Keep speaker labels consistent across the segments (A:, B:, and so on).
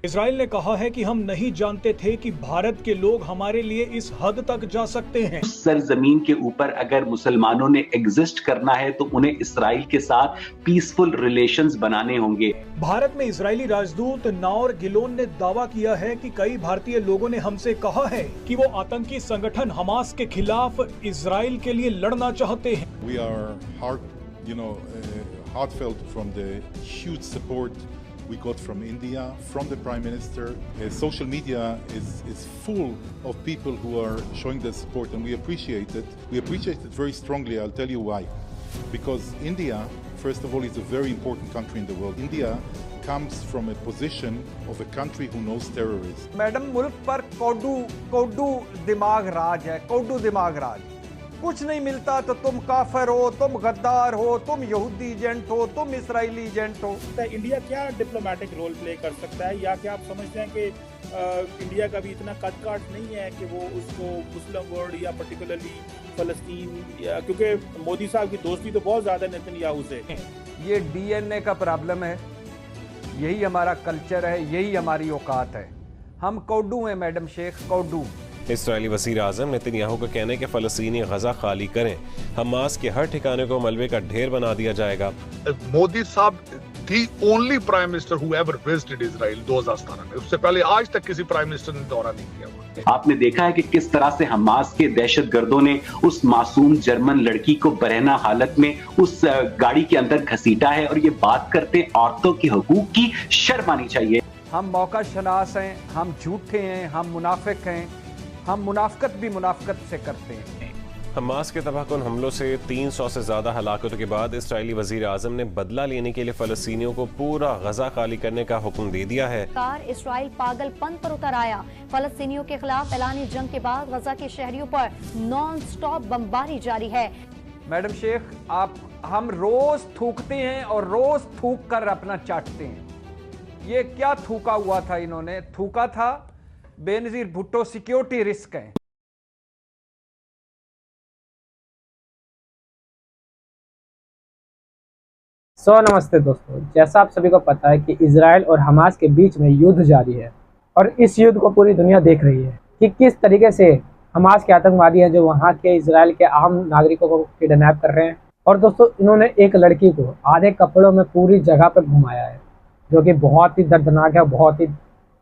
A: Israel ने कहा है कि हम नहीं जानते थे कि भारत के लोग हमारे लिए इस हद तक जा सकते हैं।
B: सरजमीन के ऊपर अगर मुसलमानों ने एग्जिस्ट करना है तो उन्हें इजराइल के साथ पीसफुल रिलेशंस बनाने होंगे।
A: भारत में इजरायली राजदूत नाओर गिलोन ने दावा किया है कि कई भारतीय लोगों ने हमसे कहा है कि वो आतंकी संगठन हमास के खिलाफ इजराइल के लिए लड़ना चाहते हैं।
C: We are heartfelt from the huge support we got from India, from the Prime Minister. Social media is full of people who are showing their support, and we appreciate it. We appreciate it very strongly. I'll tell you why. Because India, first of all, is a very important country in the world. India comes from a position of a country who knows terrorism.
D: Madam, मुल्क पर कौडू दिमाग राज है, कौडू दिमाग राज। कुछ नहीं मिलता तो तुम काफिर हो, तुम गद्दार हो, तुम यहूदी एजेंट हो, तुम इजरायली एजेंट हो।
E: इंडिया क्या डिप्लोमेटिक रोल प्ले कर सकता है, या क्या आप समझते हैं कि इंडिया का भी इतना कद काट नहीं है कि वो उसको मुस्लिम वर्ल्ड या पर्टिकुलरली फलस्तीन, क्योंकि मोदी साहब की दोस्ती तो बहुत ज़्यादा नेतन्याहू से।
D: ये डीएनए का प्रॉब्लम है, यही हमारा कल्चर है, यही हमारी औकात है। हम कौडू हैं मैडम शेख, कौडू।
F: इस्राएली वज़ीर आज़म नेतन्याहू का कहना है कि फ़लस्तीनी गज़ा खाली करें, हमास के हर ठिकाने को मलबे का ढेर बना दिया जाएगा।
G: मोदी साहब the only prime minister who ever visited Israel 2017 में, उससे पहले आज तक किसी प्राइम मिनिस्टर ने दौरा नहीं किया।
B: आपने देखा है कि किस तरह से हमास के दहशतगर्दों ने उस मासूम जर्मन लड़की को बरहना हालत में उस गाड़ी के अंदर घसीटा है, और ये बात करते हैं औरतों के हुकूक की। शर्म आनी चाहिए।
D: हम मौका शनास हैं, हम झूठे हैं, हम मुनाफिक हैं, हम मुनाफकत भी मुनाफकत से करते हैं।
F: हमास के तबाहकुन हमलों से 300 से ज्यादा हलाकतों के बाद इस्राएली वज़ीर आज़म ने बदला लेने के लिए फ़लस्तीनियों को पूरा गजा खाली करने का हुक्म दे दिया है।
H: इस्राइल पागलपन पर उतर आया। फ़लस्तीनियों के खिलाफ ऐलानी जंग के बाद गजा के शहरियों पर नॉन स्टॉप बमबारी जारी है।
D: मैडम शेख, हम रोज थूकते हैं और रोज थूक कर अपना चाटते हैं। ये क्या थूका हुआ था? इन्होंने थूका था बेनजीर भुट्टो सिक्योरिटी रिस्क है।
I: नमस्ते दोस्तों, जैसा आप सभी को पता है कि इजराइल और हमास के बीच में युद्ध जारी है, और इस युद्ध को पूरी दुनिया देख रही है कि किस तरीके से हमास के आतंकवादी हैं जो वहां के इजराइल के आम नागरिकों को किडनैप कर रहे हैं। और दोस्तों, इन्होंने एक लड़की को आधे कपड़ों में पूरी जगह पर घुमाया है, जो कि बहुत ही दर्दनाक है, बहुत ही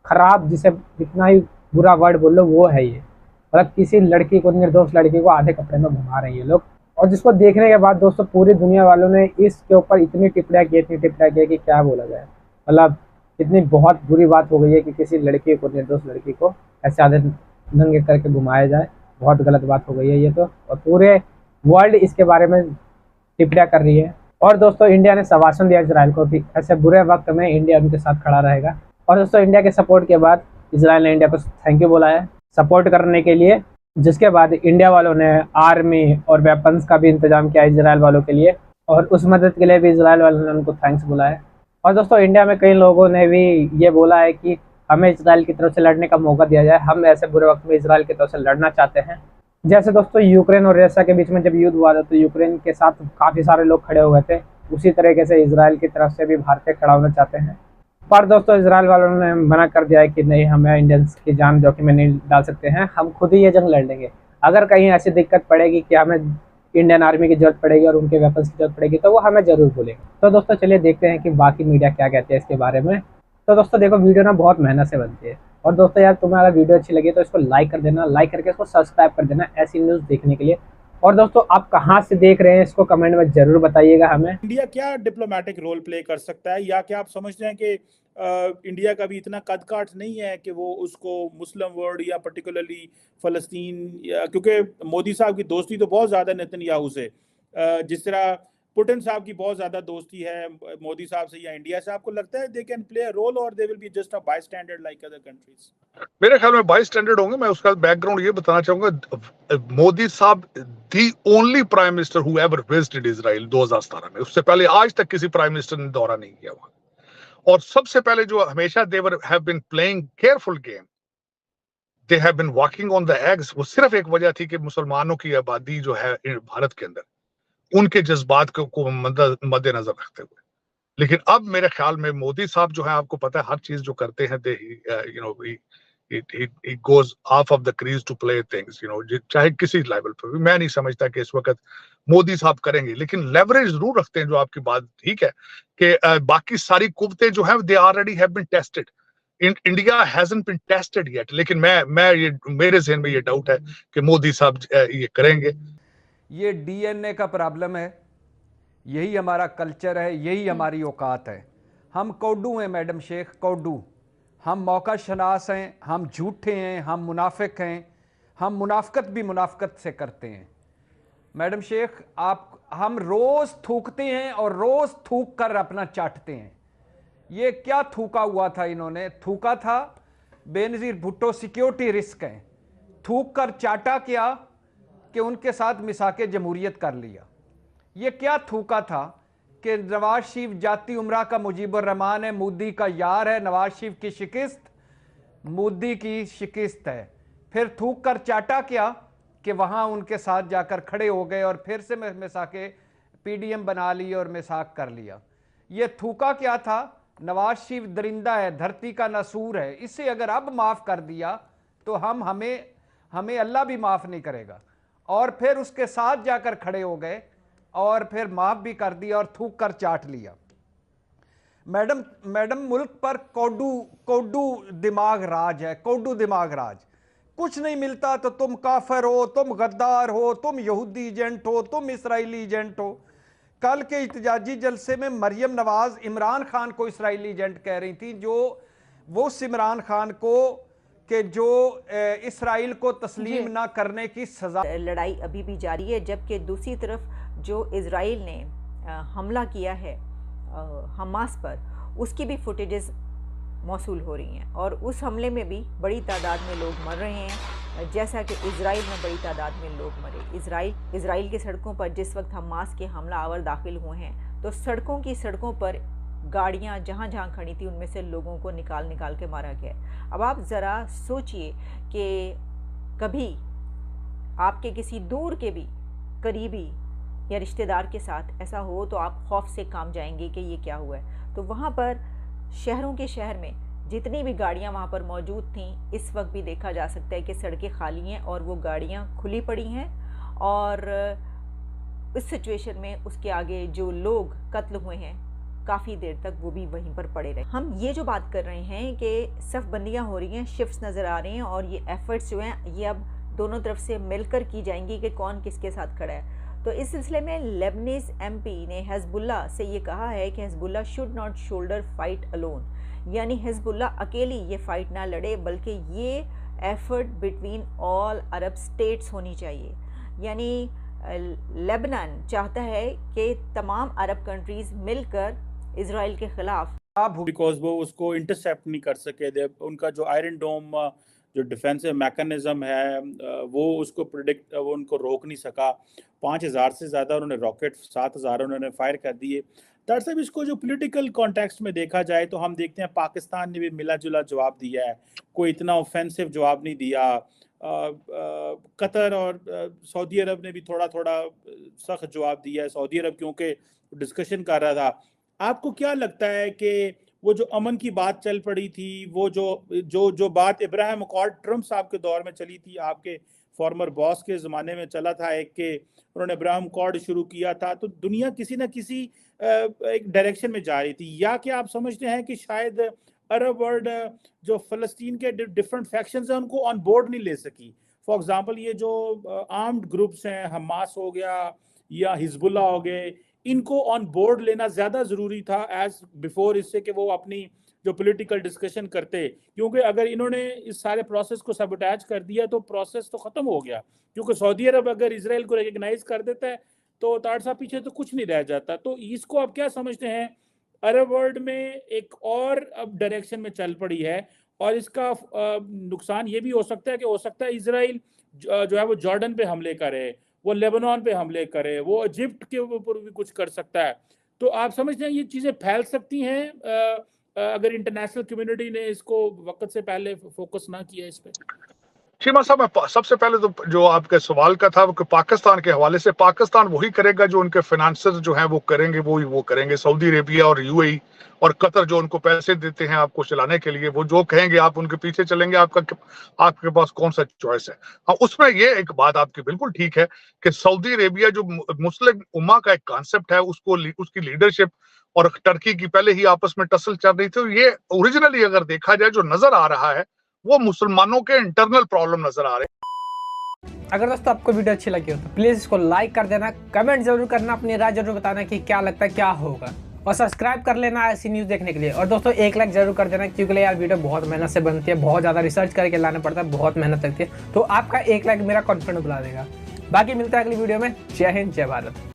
I: खराब, जिसे जितना ही बुरा वर्ड बोल लो वो है ये। मतलब किसी लड़की को, निर्दोष लड़की को आधे कपड़े में घुमा रहे हैं ये लोग। और जिसको देखने के बाद दोस्तों पूरी दुनिया वालों ने इसके ऊपर इतनी टिप्पणियाँ की कि क्या बोला जाए। मतलब इतनी बहुत बुरी बात हो गई है कि किसी लड़की को, निर्दोष लड़की को ऐसे आधे नंगे करके घुमाया जाए। बहुत गलत बात हो गई है ये तो, और पूरे वर्ल्ड इसके बारे में टिप्पणियाँ कर रही है। और दोस्तों, इंडिया ने शवासन दिया इजराइल को कि ऐसे बुरे वक्त में इंडिया उनके साथ खड़ा रहेगा। और दोस्तों, इंडिया के सपोर्ट के बाद इजराइल ने इंडिया को थैंक यू बोला है सपोर्ट करने के लिए, जिसके बाद इंडिया वालों ने आर्मी और वेपन्स का भी इंतजाम किया इजराइल वालों के लिए, और उस मदद के लिए भी इजराइल वालों ने उनको थैंक्स बोला है। और दोस्तों, इंडिया में कई लोगों ने भी ये बोला है कि हमें इजराइल की तरफ से लड़ने का मौका दिया जाए, हम ऐसे बुरे वक्त में इजराइल की तरफ से लड़ना चाहते हैं। जैसे दोस्तों, यूक्रेन और रशिया के बीच में जब युद्ध हुआ था तो यूक्रेन के साथ काफ़ी सारे लोग खड़े हुए थे, उसी तरीके से इजराइल की तरफ से भी भारतीय खड़ा होना चाहते हैं। पर दोस्तों, इजराइल वालों ने मना कर दिया है कि नहीं, हमें इंडियंस की जान जोखिम में नहीं डाल सकते हैं, हम खुद ही ये जंग लड़ लेंगे। अगर कहीं ऐसी दिक्कत पड़ेगी कि हमें इंडियन आर्मी की जरूरत पड़ेगी और उनके वेपन्स की जरूरत पड़ेगी तो वो हमें जरूर बोलेंगे। तो दोस्तों, चलिए देखते हैं कि बाकी मीडिया क्या कहते हैं इसके बारे में। तो दोस्तों देखो, वीडियो ना बहुत मेहनत से बनती है, और दोस्तों यार, तुम्हें अगर वीडियो अच्छी लगी तो इसको लाइक कर देना, लाइक करके इसको सब्सक्राइब कर देना ऐसी न्यूज़ देखने के लिए। और दोस्तों, आप कहाँ से देख रहे हैं इसको कमेंट में जरूर बताइएगा हमें।
E: इंडिया क्या डिप्लोमेटिक रोल प्ले कर सकता है, या क्या आप समझते हैं कि इंडिया का भी इतना कद काट नहीं है कि वो उसको मुस्लिम वर्ल्ड या पर्टिकुलरली फलस्तीन, क्योंकि मोदी साहब की दोस्ती तो बहुत ज़्यादा नेतन्याहू से, जिस तरह पुतिन साहब की बहुत ज़्यादा दोस्ती है मोदी साहब से या इंडिया से, आपको लगता है they can play a role और they will be just a bystander like other countries?
G: मेरे ख्याल में बायस्टैंडर होंगे। मैं उसका बैकग्राउंड ये बताना चाहूंगा, मोदी साहब the only prime minister who ever visited Israel 2017 में, उससे पहले आज तक किसी प्राइम मिनिस्टर ने दौरा नहीं किया वहां। और सबसे पहले जो हमेशा they have been playing careful game, they have been walking on the eggs. वो सिर्फ एक वजह थी कि मुसलमानों की आबादी जो है भारत के अंदर, उनके जज्बात को मद्देनजर रखते हुए लेकिन अब मेरे ख्याल में मोदी साहब जो है, आपको पता है हर चीज जो करते हैं, you know he goes off of the crease to play things, you know, चाहे किसी लेवल पर भी। मैं नहीं समझता कि इस वक्त मोदी साहब करेंगे, लेकिन लेवरेज जरूर रखते हैं। जो आपकी बात ठीक है कि बाकी सारी कुव्वतें जो हैं they already have been tested, India hasn't been tested yet. लेकिन मैं ये मेरे ज़हन में ये डाउट है कि मोदी साहब ये करेंगे।
D: ये डीएनए का प्रॉब्लम है, यही हमारा कल्चर है, यही हमारी औकात है। हम कौडू हैं मैडम शेख, कौडू। हम मौका शनास हैं, हम झूठे हैं, हम मुनाफिक हैं, हम मुनाफकत भी मुनाफकत से करते हैं। मैडम शेख हम रोज़ थूकते हैं और रोज़ थूक कर अपना चाटते हैं। ये क्या थूका हुआ था इन्होंने? थूका था बेनज़ीर भुट्टो सिक्योरिटी रिस्क हैं, थूक कर चाटा क्या कि उनके साथ मिसाके जमहूरियत कर लिया। ये क्या थूका था कि नवाज शरीफ जाती उमरा का मुजीबुर रहमान है, मोदी का यार है, नवाज शरीफ की शिकस्त मोदी की शिकस्त है। फिर थूक कर चाटा क्या कि वहाँ उनके साथ जाकर खड़े हो गए और फिर से मिसाके पीडीएम बना ली और मिसाक कर लिया। ये थूका क्या था? नवाज शरीफ दरिंदा है, धरती का नसूर है, इसे अगर अब माफ़ कर दिया तो हमें अल्लाह भी माफ़ नहीं करेगा। और फिर उसके साथ जाकर खड़े हो गए और फिर माफ़ भी कर दिया और थूक कर चाट लिया। मैडम मुल्क पर कौडू दिमाग राज है, कौडू दिमाग राज। कुछ नहीं मिलता तो तुम काफिर हो, तुम गद्दार हो, तुम यहूदी एजेंट हो, तुम इसराइली एजेंट हो। कल के इत्तेजाजी जलसे में मरियम नवाज इमरान खान को इसराइली एजेंट कह रही थी, जो वो इमरान खान को कि जो इसराइल को तस्लीम ना करने की सजा।
J: लड़ाई अभी भी जारी है, जबकि दूसरी तरफ जो इजराइल ने हमला किया है हमास पर, उसकी भी फुटेजेस मौसूल हो रही हैं और उस हमले में भी बड़ी तादाद में लोग मर रहे हैं, जैसा कि इजराइल में बड़ी तादाद में लोग मरे। इजराइल की सड़कों पर जिस वक्त हमास के हमला आवर दाखिल हुए हैं तो सड़कों पर गाड़ियां जहां जहां खड़ी थी उनमें से लोगों को निकाल के मारा गया। अब आप ज़रा सोचिए कि कभी आपके किसी दूर के भी करीबी या रिश्तेदार के साथ ऐसा हो तो आप खौफ से काम जाएंगे कि ये क्या हुआ है। तो वहाँ पर शहरों के शहर में जितनी भी गाड़ियाँ वहाँ पर मौजूद थीं, इस वक्त भी देखा जा सकता है कि सड़कें खाली हैं और वो गाड़ियाँ खुली पड़ी हैं। और इस सिचुएशन में उसके आगे जो लोग कत्ल हुए हैं काफ़ी देर तक वो भी वहीं पर पड़े रहे। हम ये जो बात कर रहे हैं कि सफ़बंदियाँ हो रही हैं, शिफ्ट्स नज़र आ रहे हैं और ये एफर्ट्स जो हैं ये अब दोनों तरफ से मिलकर की जाएंगी कि कौन किसके साथ खड़ा है। तो इस सिलसिले में लेबनीज एमपी ने हिजबुल्लाह से ये कहा है कि Hezbollah should not shoulder fight alone, यानी हिजबुल्लाह अकेली ये फाइट ना लड़े बल्कि ये एफर्ट बिटवीन ऑल अरब स्टेट्स होनी चाहिए। यानी लेबनान चाहता है कि तमाम अरब कंट्रीज मिलकर इजराइल के खिलाफ,
E: बिकॉज वो उसको इंटरसेप्ट नहीं कर सके। उनका जो आयरन डोम जो डिफेंसिव मैकेनिज्म है वो उसको वो उनको रोक नहीं सका। 5000 से ज़्यादा उन्होंने रॉकेट, 7000 उन्होंने फायर कर दिए। दरअसल इसको जो पॉलिटिकल कॉन्टेक्स्ट में देखा जाए तो हम देखते हैं पाकिस्तान ने भी मिला जुला जवाब दिया है, कोई इतना ऑफेंसिव जवाब नहीं दिया। कतर और सऊदी अरब ने भी थोड़ा सख्त जवाब दिया है। सऊदी अरब क्योंकि डिस्कशन कर रहा था। आपको क्या लगता है कि वो जो अमन की बात चल पड़ी थी, वो जो बात इब्राहिम अकॉर्ड ट्रम्प साहब के दौर में चली थी, आपके फॉर्मर बॉस के ज़माने में चला था एक के उन्होंने इब्राहिम अकॉर्ड शुरू किया था, तो दुनिया किसी न किसी एक डायरेक्शन में जा रही थी। या क्या आप समझते हैं कि शायद अरब वर्ल्ड जो फ़लस्तीन के डिफरेंट फैक्शंस हैं उनको ऑन बोर्ड नहीं ले सकी? फॉर एग्जांपल ये जो आर्म्ड ग्रुप्स हैं, हमास हो गया या हिजबुल्लाह हो गए, इनको ऑन बोर्ड लेना ज़्यादा ज़रूरी था एज बिफोर, इससे कि वो अपनी जो पॉलिटिकल डिस्कशन करते। क्योंकि अगर इन्होंने इस सारे प्रोसेस को सबोटेज कर दिया तो प्रोसेस तो ख़त्म हो गया। क्योंकि सऊदी अरब अगर इसराइल को रिकग्नाइज कर देता है तो ताड़ साहब पीछे तो कुछ नहीं रह जाता। तो इसको आप क्या समझते हैं? अरब वर्ल्ड में एक और अब डायरेक्शन में चल पड़ी है और इसका नुकसान ये भी हो सकता है कि हो सकता है इसराइल जो है वो जॉर्डन पे हमले करे, वो लेबनान पे हमले करे, वो इजिप्ट के ऊपर भी कुछ कर सकता है। तो आप समझते हैं ये चीज़ें फैल सकती हैं अगर इंटरनेशनल कम्युनिटी ने इसको वक्त से पहले फोकस ना किया इस पे?
G: शीमा साहब, मैं सबसे पहले तो जो आपके सवाल का था वो पाकिस्तान के हवाले से, पाकिस्तान वही करेगा जो उनके फाइनेंसर्स जो हैं वो करेंगे, वो करेंगे। सऊदी अरेबिया और यूएई और कतर जो उनको पैसे देते हैं आपको चलाने के लिए, वो जो कहेंगे आप उनके पीछे चलेंगे। आपके पास कौन सा चॉइस है? हाँ, उसमें ये एक बात आपकी बिल्कुल ठीक है कि सऊदी अरेबिया जो मुस्लिम उम्मा का एक कॉन्सेप्ट है, उसको उसकी लीडरशिप और टर्की की पहले ही आपस में टसल चल रही थी। ये ओरिजिनली अगर देखा जाए जो नजर आ रहा है वो मुसलमानों के इंटरनल प्रॉब्लम नजर आ रहे हैं।
I: अगर दोस्तों आपको वीडियो अच्छी लगी हो तो प्लीज इसको लाइक कर देना, कमेंट जरूर करना, अपनी राय जरूर बताना कि क्या लगता है क्या होगा, और सब्सक्राइब कर लेना ऐसी न्यूज़ देखने के लिए। और दोस्तों एक लाइक जरूर कर देना, क्योंकि यार वीडियो बहुत मेहनत से बनती है, बहुत ज़्यादा रिसर्च करके लाना पड़ता है, बहुत मेहनत लगती है। तो आपका एक लाइक मेरा कॉन्फिडेंस बढ़ा देगा। बाकी मिलता है अगली वीडियो में। जय हिंद, जय भारत।